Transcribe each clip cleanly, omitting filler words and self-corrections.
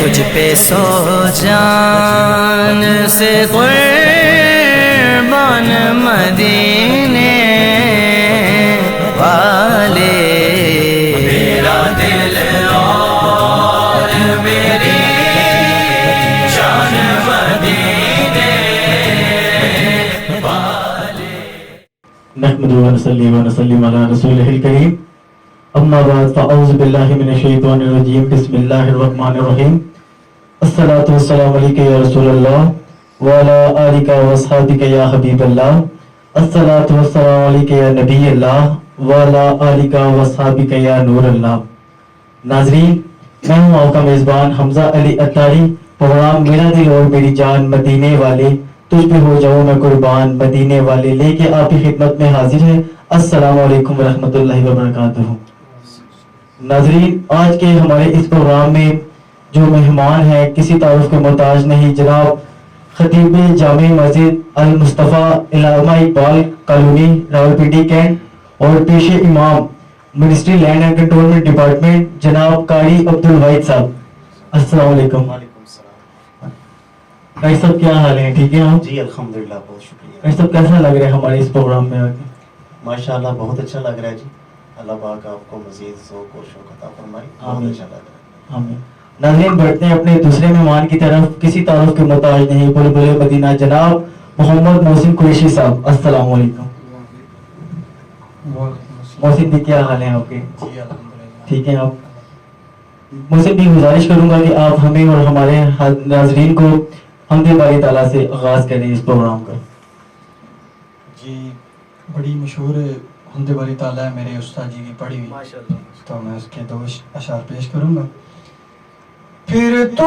تجھ پہ سو جان سے قربان مدینے والے میرا دل اور میری جان مدینے والے. نحمده ونصلي ونسلم على رسوله الكريم. اما بعد فاعوذ بالله من الشيطان الرجيم. بسم الله الرحمن الرحيم. الصلاة والسلام عليك يا رسول الله وعلى آلك واصحابك يا حبيب الله. الصلاة والسلام عليك يا نبي الله وعلى آلك واصحابك يا نور الله. ناظرین، میں ہوں آپ کا میزبان حمزہ علی اتاری. پروگرام میرا دل اور میری جان مدینے والے، تجھ پہ ہو جاؤں میں قربان مدینے والے لے کے آپ کی خدمت میں حاضر ہے. السلام علیکم ورحمۃ اللہ وبرکاتہ. ناظرین، آج کے ہمارے اس پروگرام میں جو مہمان ہیں کسی تعارف کے محتاج نہیں، جناب خطیب جامع مسجد المصطفیٰ علامہ اقبال کالونی راولپنڈی کینٹ اور پیش امام منسٹری لینڈ اینڈ کنٹرولمنٹ ڈپارٹمنٹ جناب قاری عبدالواحد صاحب. السلام علیکم. وعلیکم السلام. قاری صاحب کیا حال ہیں؟ ٹھیک ہے آپ؟ جی الحمدللہ، بہت شکریہ. قاری صاحب کیسا لگ رہا ہے ہمارے اس پروگرام میں آ کے؟ ماشاءاللہ بہت اچھا لگ رہا ہے جی. اللہ پاک آپ کو مزید ذوق اور شوق عطا فرمائے. بہت اچھا لگ رہا ہے. آمین. ناظرین، بڑھتے ہیں اپنے دوسرے مہمان کی طرف. کسی تعارف کے محتاج نہیں، بلبل مدینہ جناب محمد محسن قریشی صاحب. السلام علیکم. محسن جی کیا حال ہیں آپ کے؟ جی الحمدللہ ٹھیک ہیں آپ؟ محسن بھی گزارش کروں گا کہ آپ ہمیں اور ہمارے ناظرین کو حمد باری تعالیٰ سے آغاز کریں اس پروگرام کا. جی. بڑی مشہور حمد باری تعالیٰ ہے میرے استاد جی کی پڑھی ہوئی، تو میں اس کے دو اشعار پیش کروں گا. پھر تو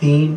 3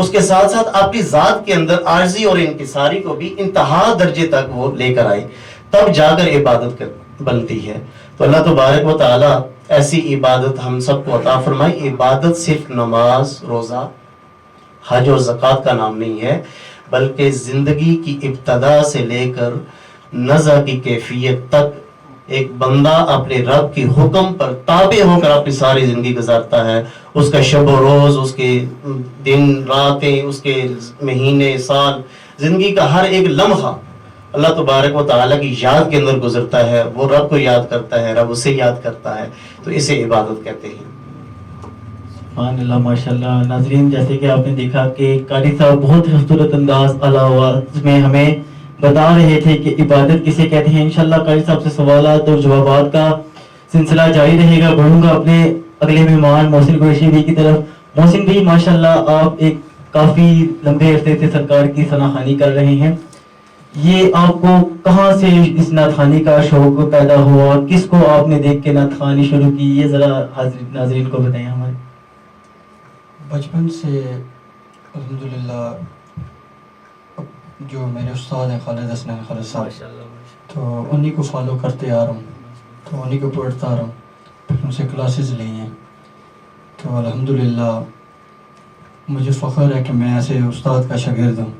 اس کے ساتھ ساتھ آپ کی ذات کے اندر عارضی اور انکساری کو بھی انتہا درجے تک وہ لے کر آئے، تب جا کر عبادت بنتی ہے۔ تو اللہ تبارک و تعالی ایسی عبادت ہم سب کو عطا فرمائے۔ عبادت صرف نماز، روزہ، حج اور زکوٰۃ کا نام نہیں ہے، بلکہ زندگی کی ابتدا سے لے کر نزع کی کیفیت تک ایک بندہ اپنے رب کی حکم پر تابع ہو کر اپنی ساری زندگی گزارتا ہے۔ اس کا شب و روز، اس کے دن راتیں، اس کے مہینے سال، زندگی کا ہر ایک لمحہ اللہ تبارک و تعالیٰ کی یاد کے اندر گزرتا ہے۔ وہ رب کو یاد کرتا ہے، رب اسے یاد کرتا ہے، تو اسے عبادت کہتے ہیں۔ سبحان اللہ، ماشاء اللہ۔ ناظرین، جیسے کہ آپ نے دیکھا کہ قاری صاحب بہت خوبصورت انداز اعلیٰ آواز میں ہمیں بتا رہے تھے کہ عبادت کسے کہتے ہیں۔ انشاءاللہ قاری صاحب سے سوالات اور جوابات کا سلسلہ جاری رہے گا۔ بڑھوں گا اپنے اگلے مہمان محسن قریشی بھی کی طرف۔ محسن بھی ماشاءاللہ آپ ایک کافی لمبے عرصے سے سرکار کی ثنا خوانی کر رہے ہیں، یہ آپ کو کہاں سے اس نعت خوانی کا شوق پیدا ہوا؟ کس کو آپ نے دیکھ کے نعت خوانی شروع کی؟ یہ ذرا ناظرین کو بتائیں ہمارے۔ بچپن سے الحمدللہ جو میرے استاد ہیں خالد حسنین خالد صاحب، تو انہی کو فالو کرتے آ رہا ہوں، تو انہی کو پڑھتا آ رہا ہوں، پھر ان سے کلاسز لی ہیں۔ تو الحمدللہ مجھے فخر ہے کہ میں ایسے استاد کا شاگرد ہوں۔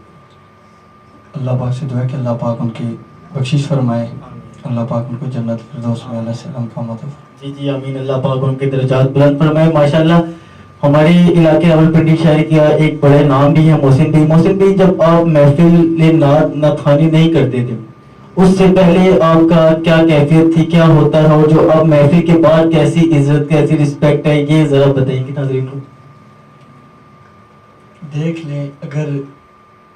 اللہ پاک سے دعا ہے کہ اللہ پاک ان کی بخشش فرمائے، اللہ پاک ان کو جنت فردوس میں علیہ السلام کا مطلب۔ جی آمین، اللہ پاک ان کے درجات بلند فرمائے۔ ماشاءاللہ ہمارے علاقے راولپنڈی شہر کا ایک بڑے نام بھی ہے محسن بھائی۔ محسن بھائی، جب آپ محفل نعت خوانی نہیں کرتے تھے، اس سے پہلے آپ کا کیا کیفیت تھی، کیا ہوتا تھا، اور جو آپ محفل کے بعد کیسی عزت، کیسی رسپیکٹ ہے، یہ ذرا بتائیں کہ ناظرین کو۔ دیکھ لیں، اگر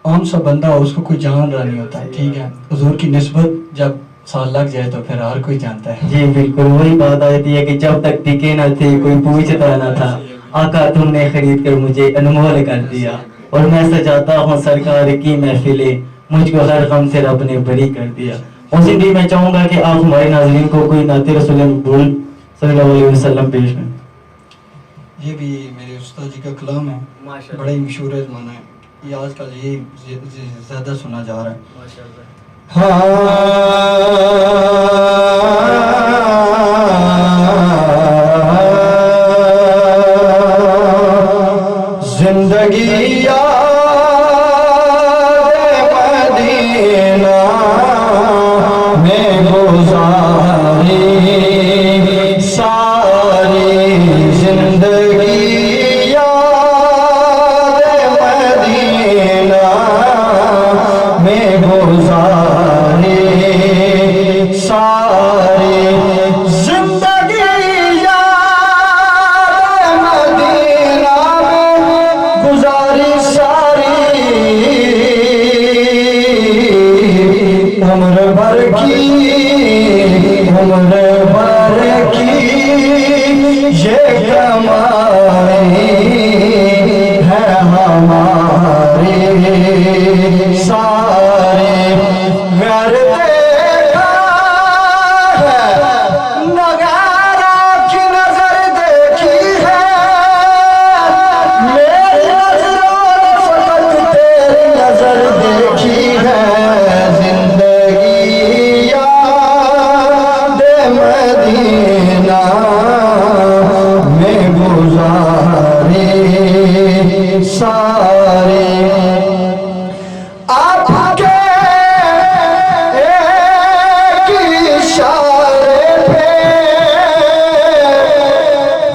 عام سا بندہ ہو، اس کو کوئی جان رہا نہیں ہوتا، ٹھیک ہے، حضور کی نسبت جب سال لگ جائے تو پھر ہر کوئی جانتا ہے۔ جی بالکل، وہی بات آتی ہے کہ جب تک ٹکے نہ تھے کوئی پوچھتا نہ تھا، آقا تم نے خرید کر مجھے انمول کر دیا، اور میں سجاتا ہوں سرکار کی محفلیں، مجھ کو ہر غم سے رب نے بری کر دیا۔ محسن جی، میں چاہوں گا کہ آپ ہمارے ناظرین کو کوئی نعت رسول مقبول صلی اللہ علیہ وسلم پیش کریں۔ یہ بھی میرے استاد جی کا کلام ہے، بڑا ہی مشہور ہے زمانہ ہے، یہ آج کل یہ زیادہ سنا جا رہا ہے۔ زندگی مدینہ میں گزاری ساری زندگی مدینہ میں گزاری ساری زندگی مدینہ میں گزاری ساری عمر بھر کی یہ کمائی ہے ہماری ساری غیر دیکھا ہے نگارا کی نظر دیکھی ہے میری نظروں نے فقط تیری نظر دیکھی ہے زندگی یاد مدینہ میں گزاری ساری آپ کے ایک اشارے پہ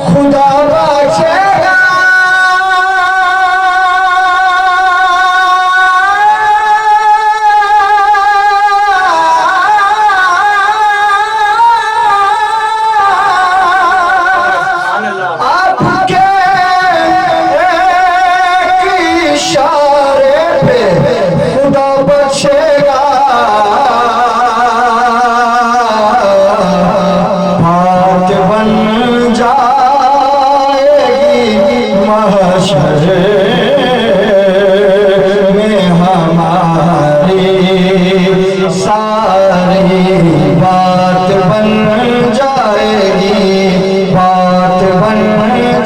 خدا بخشے گا آپ کے ایک اشارے پہ خدا بخشے گا بات بن جائے گی محشر میں ہماری ساری بات بن جائے گی بات بن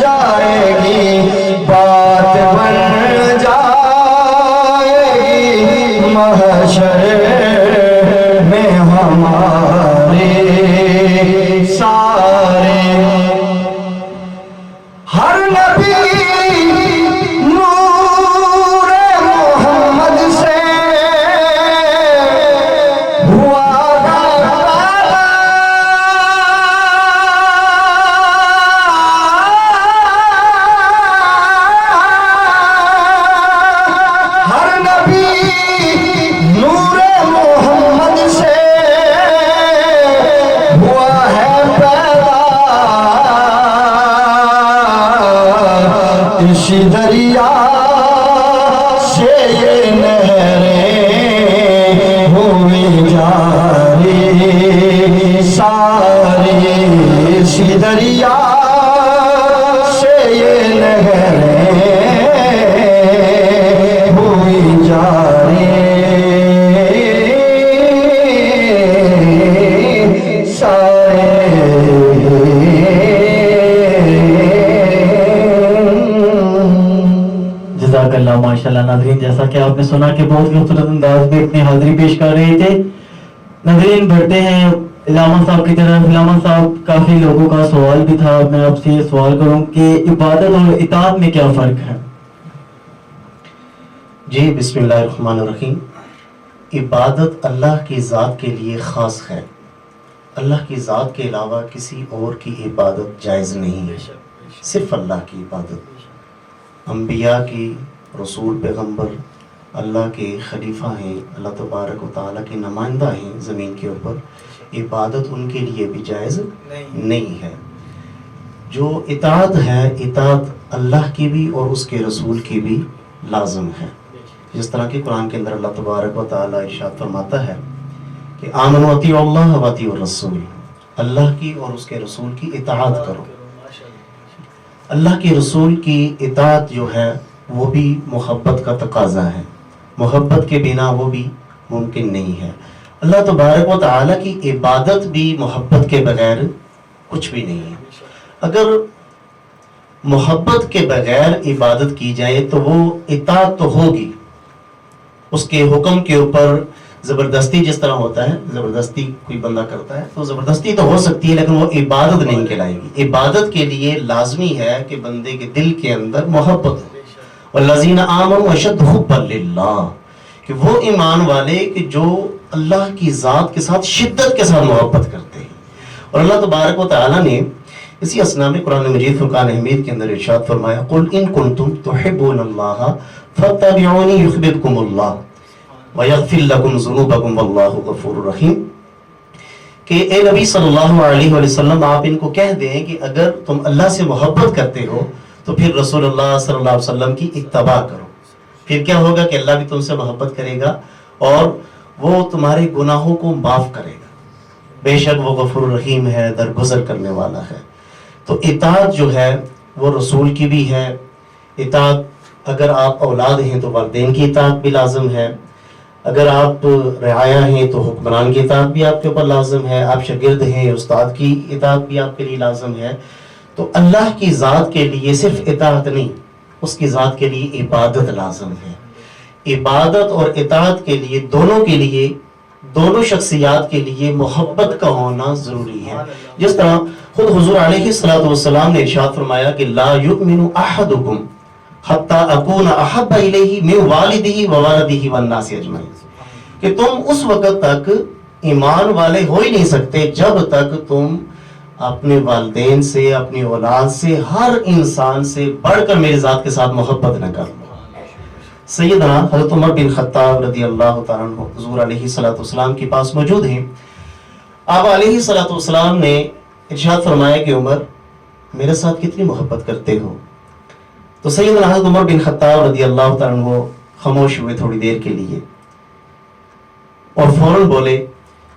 جائے گی بات بن جائے محشر میں ہمارے سارے ہر نبی نور محمد سے ہوا ہر نبی نور محمد سے ہوا ہے پیدا اسی دریا سے یہ نہریں ہوئی جاری ساری اسی دریا سے یہ نہریں ہوئی جاری جزاک اللہ ماشاء اللہ. ناظرین جیسا کہ آپ نے سنا کہ بہت خوبصورت انداز میں اپنی حاضری پیش کر رہے تھے. ناظرین بڑھتے ہیں علامہ صاحب کی طرف. علامہ صاحب کافی لوگوں کا سوال بھی تھا, میں آپ سے یہ سوال کروں کہ عبادت اور اطاعت میں کیا فرق ہے؟ جی بسم اللہ الرحمن الرحیم. عبادت اللہ کی ذات کے لیے خاص ہے. اللہ کی ذات کے علاوہ کسی اور کی عبادت جائز نہیں ہے, صرف اللہ کی عبادت. انبیاء کی, رسول پیغمبر اللہ کے خلیفہ ہیں, اللہ تبارک و تعالیٰ کے نمائندہ ہیں زمین کے اوپر. عبادت ان کے لیے بھی جائز نہیں ہے. جو اطاعت ہے, اطاعت اللہ کی بھی اور اس کے رسول کی بھی لازم ہے. جس طرح کہ قرآن کے اندر اللہ تبارک و تعالیٰ ارشاد فرماتا ہے کہ آمنوا اطیعوا اللہ و اطیعوا الرسول, اللہ کی اور اس کے رسول کی اطاعت کرو. اللہ کے رسول کی اطاعت جو ہے وہ بھی محبت کا تقاضا ہے. محبت کے بنا وہ بھی ممکن نہیں ہے. اللہ تبارک و تعالیٰ کی عبادت بھی محبت کے بغیر کچھ بھی نہیں ہے. اگر محبت کے بغیر عبادت کی جائے تو وہ اطاعت تو ہوگی, اس کے حکم کے اوپر زبردستی جس طرح ہوتا ہے, زبردستی کوئی بندہ کرتا ہے تو زبردستی تو ہو سکتی ہے لیکن وہ عبادت نہیں کہلائے گی. عبادت کے لیے لازمی ہے کہ بندے کے دل کے اندر محبت ہو. والذین آمنوا اشد حبا للہ, کہ وہ ایمان والے کہ جو اللہ کی ذات کے ساتھ شدت کے ساتھ محبت کرتے ہیں. اور اللہ تبارک و تعالیٰ نے اسی اسنا میں قرآن مجید فرقان حمید کے اندر ارشاد فرمایا قل ان کنتم تحبون اللہ فاتبعونی یحببکم اللہ وَيَغْفِرْ لَكُمْ ذُنُوبَكُمْ وَاللَّهُ غَفُورٌ رَحِيمٌ, کہ اے نبی صلی اللہ علیہ وسلم آپ ان کو کہہ دیں کہ اگر تم اللہ سے محبت کرتے ہو تو پھر رسول اللہ صلی اللہ علیہ وسلم کی اتباع کرو. پھر کیا ہوگا کہ اللہ بھی تم سے محبت کرے گا اور وہ تمہارے گناہوں کو معاف کرے گا. بے شک وہ غفور رحیم ہے, درگزر کرنے والا ہے. تو اطاعت جو ہے وہ رسول کی بھی ہے. اطاعت اگر آپ اولاد ہیں تو والدین کی اطاعت بھی لازم ہے. اگر آپ رعایا ہیں تو حکمران کی اطاعت بھی آپ کے اوپر لازم ہے. آپ شاگرد ہیں, استاد کی اطاعت بھی آپ کے لیے لازم ہے. تو اللہ کی ذات کے لیے صرف اطاعت نہیں, اس کی ذات کے لیے عبادت لازم ہے. عبادت اور اطاعت کے لیے دونوں شخصیات کے لیے محبت کا ہونا ضروری ہے. جس طرح خود حضور علیہ الصلوۃ والسلام نے ارشاد فرمایا کہ لا یؤمن احدکم حتی اکون احب الیہ من والدہ وولدہ والناس اجمعین, کہ تم اس وقت تک ایمان والے ہو ہی نہیں سکتے جب تک تم اپنے والدین سے, اپنی اولاد سے, ہر انسان سے بڑھ کر میری ذات کے ساتھ محبت نہ کر لو. سیدنا حضرت عمر بن خطاب رضی اللہ تعالیٰ عنہ حضور علیہ الصلوۃ والسلام کے پاس موجود ہیں. آپ علیہ الصلوۃ والسلام نے ارشاد فرمایا کہ عمر میرے ساتھ کتنی محبت کرتے ہو. تو سیدنا حضرت عمر بن خطاب رضی اللہ تعالیٰ عنہ خاموش ہوئے تھوڑی دیر کے لیے اور فوراً بولے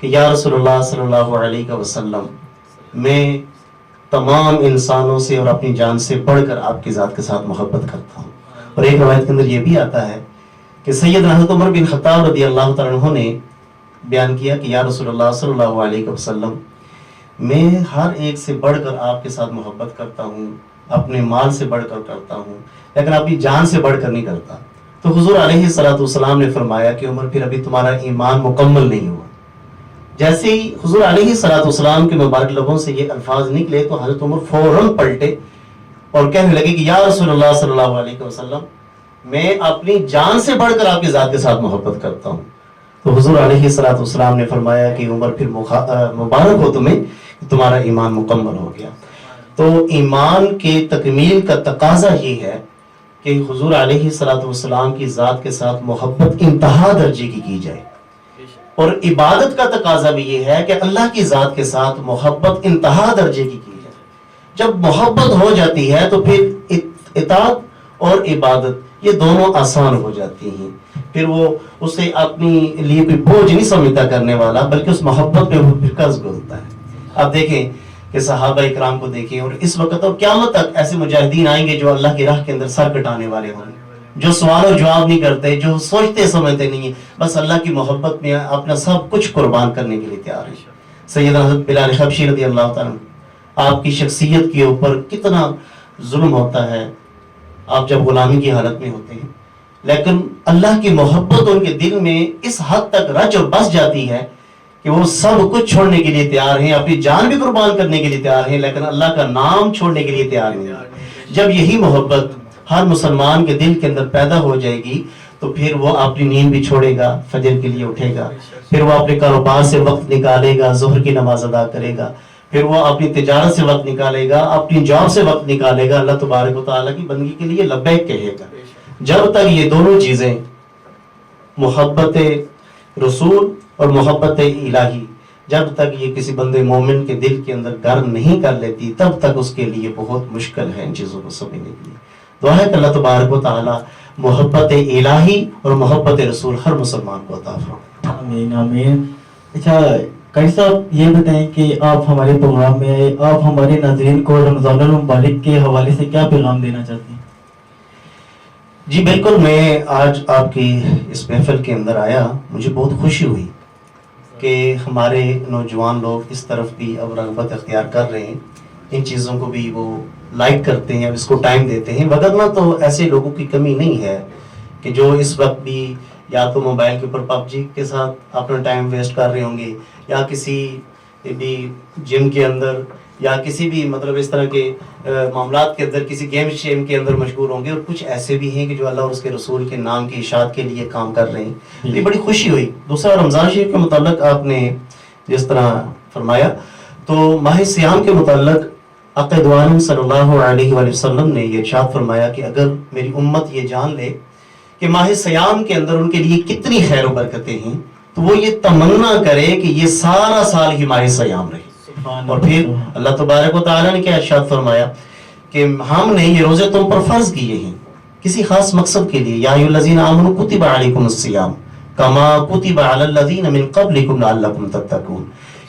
کہ یا رسول اللہ صلی اللہ علیہ وسلم, میں تمام انسانوں سے اور اپنی جان سے بڑھ کر آپ کی ذات کے ساتھ محبت کرتا ہوں. اور ایک روایت کے اندر یہ بھی آتا ہے کہ سیدنا حضرت عمر بن خطاب رضی اللہ تعالیٰ عنہ نے بیان کیا کہ یا رسول اللہ صلی اللہ علیہ وسلم, میں ہر ایک سے بڑھ کر آپ کے ساتھ محبت کرتا ہوں, اپنے مال سے بڑھ کر کرتا ہوں, لیکن اپنی جان سے بڑھ کر نہیں کرتا. تو حضور علیہ السلام نے فرمایا کہ عمر پھر ابھی تمہارا ایمان مکمل نہیں ہوا. جیسے ہی حضور علیہ السلام کے مبارک لبوں سے یہ الفاظ نکلے تو حضرت عمر فوراً پلٹے اور کہنے لگے کہ یا رسول اللہ صلی اللہ علیہ وسلم میں اپنی جان سے بڑھ کر آپ کی ذات کے ساتھ محبت کرتا ہوں. تو حضور علیہ السلام نے فرمایا کہ عمر پھر مبارک ہو تمہیں کہ تمہارا ایمان مکمل ہو گیا. تو ایمان کے تکمیل کا تقاضا یہ ہے کہ حضور علیہ السلام کی ذات کے ساتھ محبت انتہا درجے کی جائے. اور عبادت کا تقاضا بھی یہ ہے کہ اللہ کی ذات کے ساتھ محبت انتہا درجے کی جائے. جب محبت ہو جاتی ہے تو پھر اطاعت اور عبادت یہ دونوں آسان ہو جاتی ہیں. پھر وہ اسے اپنی لیے کوئی بوجھ نہیں سمجھتا کرنے والا، بلکہ اس محبت میں وہ پھر قرض گزرتا ہے. آپ دیکھیں کہ صحابہ اکرام کو دیکھیں، اور اس وقت اور قیامت تک ایسے مجاہدین آئیں گے جو اللہ کی راہ کے اندر سر کٹانے والے ہوں گے، جو سوال و جواب نہیں کرتے، جو سوچتے سمجھتے نہیں ہیں، بس اللہ کی محبت میں اپنا سب کچھ قربان کرنے کے لیے تیار ہیں. سیدنا حضرت بلال حبشی رضی اللہ تعالیٰ آپ کی شخصیت کے اوپر کتنا ظلم ہوتا ہے آپ جب غلامی کی حالت میں ہوتے ہیں، لیکن اللہ کی محبت ان کے دل میں اس حد تک رچ اور بس جاتی ہے کہ وہ سب کچھ چھوڑنے کے لیے تیار ہیں، اپنی جان بھی قربان کرنے کے لیے تیار ہیں، لیکن اللہ کا نام چھوڑنے کے لیے تیار نہیں ہیں. جب یہی محبت ہر مسلمان کے دل کے اندر پیدا ہو جائے گی تو پھر وہ اپنی نیند بھی چھوڑے گا، فجر کے لیے اٹھے گا، پھر وہ اپنے کاروبار سے وقت نکالے گا، ظہر کی نماز ادا کرے گا، پھر وہ اپنی تجارت سے وقت نکالے گا، اپنی جاب سے وقت نکالے گا، اللہ تبارک و تعالیٰ کی بندگی کے لیے لبیک کہے گا. جب تک یہ دونوں چیزیں محبت رسول اور محبت الہی جب تک یہ کسی بندے مومن کے دل کے اندر گھر نہیں کر لیتی، تب تک اس کے لیے بہت مشکل ہے ان چیزوں کو سمجھنے کے لیے. دعا ہے کہ اللہ تبارک و تعالیٰ محبت الہی اور محبت رسول ہر مسلمان کو عطا فرمائے. آمین آمین. اچھا قاری صاحب یہ بتائیں کہ آپ ہمارے پروگرام میں آئے، آپ ہمارے ناظرین کو رمضان المبارک کے حوالے سے کیا پیغام دینا چاہتے ہیں؟ جی بالکل، میں آج آپ کی اس محفل کے اندر آیا، مجھے بہت خوشی ہوئی کہ ہمارے نوجوان لوگ اس طرف بھی اب رغبت اختیار کر رہے ہیں، ان چیزوں کو بھی وہ لائک کرتے ہیں، اب اس کو ٹائم دیتے ہیں. وگرنہ تو ایسے لوگوں کی کمی نہیں ہے کہ جو اس وقت بھی یا تو موبائل کے اوپر پب جی کے ساتھ اپنا ٹائم ویسٹ کر رہے ہوں گے، یا کسی بھی جم کے اندر یا کسی بھی مطلب اس طرح کے معاملات کے اندر کسی گیم شیم کے اندر مشغول ہوں گے، اور کچھ ایسے بھی ہیں کہ جو اللہ اور اس کے رسول کے نام کی اشاعت کے لیے کام کر رہے ہیں. یہ بڑی خوشی ہوئی. دوسرا، رمضان شریف کے متعلق آپ نے جس طرح فرمایا تو ماہ سیام کے متعلق آقا دو عالم صلی اللہ علیہ وآلہ وسلم نے یہ ارشاد فرمایا کہ اگر میری امت یہ جان لے کہ ماہ سیام کے اندر ان کے لیے کتنی خیر و برکتیں ہیں تو وہ یہ تمنا کرے کہ یہ سارا سال ہی ماہ سیام رہے. اور پھر اللہ تبارک و تعالیٰ نے کیا ارشاد فرمایا کہ ہم نے یہ روزے تم پر فرض کیے ہیں کسی خاص مقصد کے لیے. یا ایھا الذین آمنوا کتب علیکم الصیام کما کتب علی الذین من قبلکم لعلکم تتقون،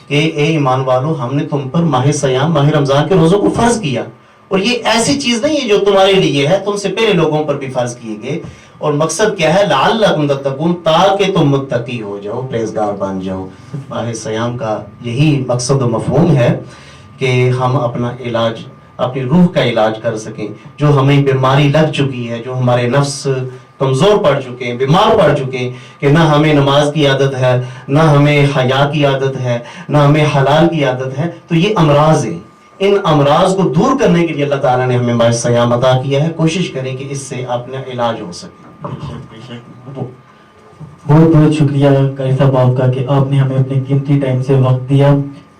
کہ اے ایمان والو ہم نے تم پر ماہ سیام ماہ رمضان کے روزوں کو فرض کیا، اور یہ ایسی چیز نہیں ہے جو تمہارے لیے ہے، تم سے پہلے لوگوں پر بھی فرض کیے گئے. اور مقصد کیا ہے؟ لعلکم تتقون، تاکہ تم متقی ہو جاؤ، پرہیزگار بن جاؤ. ماہ سیام کا یہی مقصد و مفہوم ہے کہ ہم اپنا علاج، اپنی روح کا علاج کر سکیں. جو ہمیں بیماری لگ چکی ہے، جو ہمارے نفس کمزور پڑ چکے ہیں، بیمار پڑ چکے ہیں، کہ نہ ہمیں نماز کی عادت ہے، نہ ہمیں حیا کی عادت ہے، نہ ہمیں حلال کی عادت ہے، تو یہ امراض ہیں. ان امراض کو دور کرنے کے لیے اللہ تعالیٰ نے ہمیں ماہ سیام عطا کیا ہے. کوشش کریں کہ اس سے اپنا علاج ہو سکے. بہت بہت شکریہ قاری صاحب آپ کا کہ آپ نے ہمیں اپنے قیمتی ٹائم سے وقت دیا.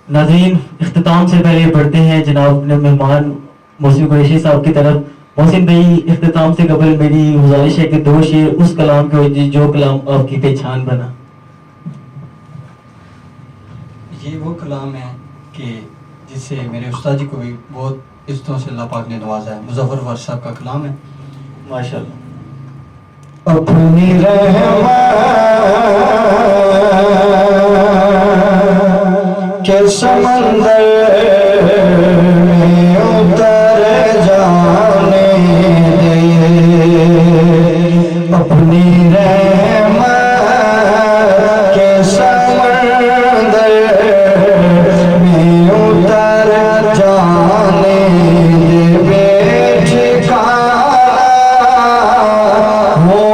ناظرین، اختتام سے پہلے بڑھتے ہیں جناب اپنے مہمان محسن قریشی صاحب کی طرف. محسن بھائی، اختتام سے قبل میری گزارش ہے کہ دو شعر اس کلام کے وجہ جو کلام آپ کی پہچان بنا. یہ وہ کلام ہے کہ جس سے میرے استاد جی کو بھی بہت عزتوں سے اللہ پاک نے نوازا ہے. مظفر فار صاحب کا کلام ہے. ماشاء اللہ. اپنی رحمت کے سمندر میں اتر جانے دے، اپنی رحمت کے سمندر میں اتر جانے دے. بے ٹھکانہ وہ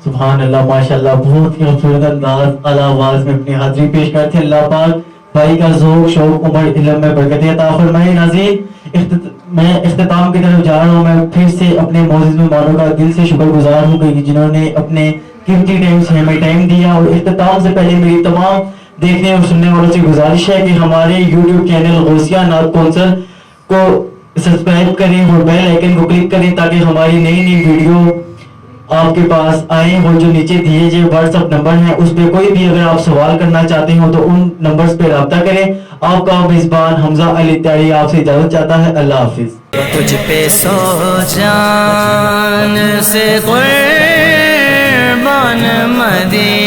سبحان اللہ ماشاءاللہ بہت ہی خوبصورت انداز اعلیٰ آواز میں اپنی حاضری پیش کرتے ہیں. اللہ پاک بھائی کا ذوق شوق عمر علم میں برکتیں عطا فرمائے. ناظرین میں اختتام کی طرف جا رہا ہوں. میں پھر سے اپنے معزز مہمانوں کا دل سے شکر گزار ہوں کہ جنہوں نے اپنے قیمتی ٹائم سے ہمیں ٹائم دیا. اور اختتام سے پہلے میری تمام دیکھنے اور سننے والوں سے گزارش ہے کہ ہمارے یوٹیوب چینل غوثیہ نعت کونسل کو سبسکرائب کریں اور بیل آئیکن کو کلک کریں تاکہ ہماری نئی نئی ویڈیو آپ کے پاس آئیں. اور جو نیچے دیے جو واٹس ایپ نمبر ہیں اس پہ کوئی بھی اگر آپ سوال کرنا چاہتے ہو تو ان نمبرز پہ رابطہ کریں. آپ کا میزبان حمزہ علی تیاری آپ سے اجازت چاہتا ہے. اللہ حافظ. تجھ پہ سو جان سے قربان مدینہ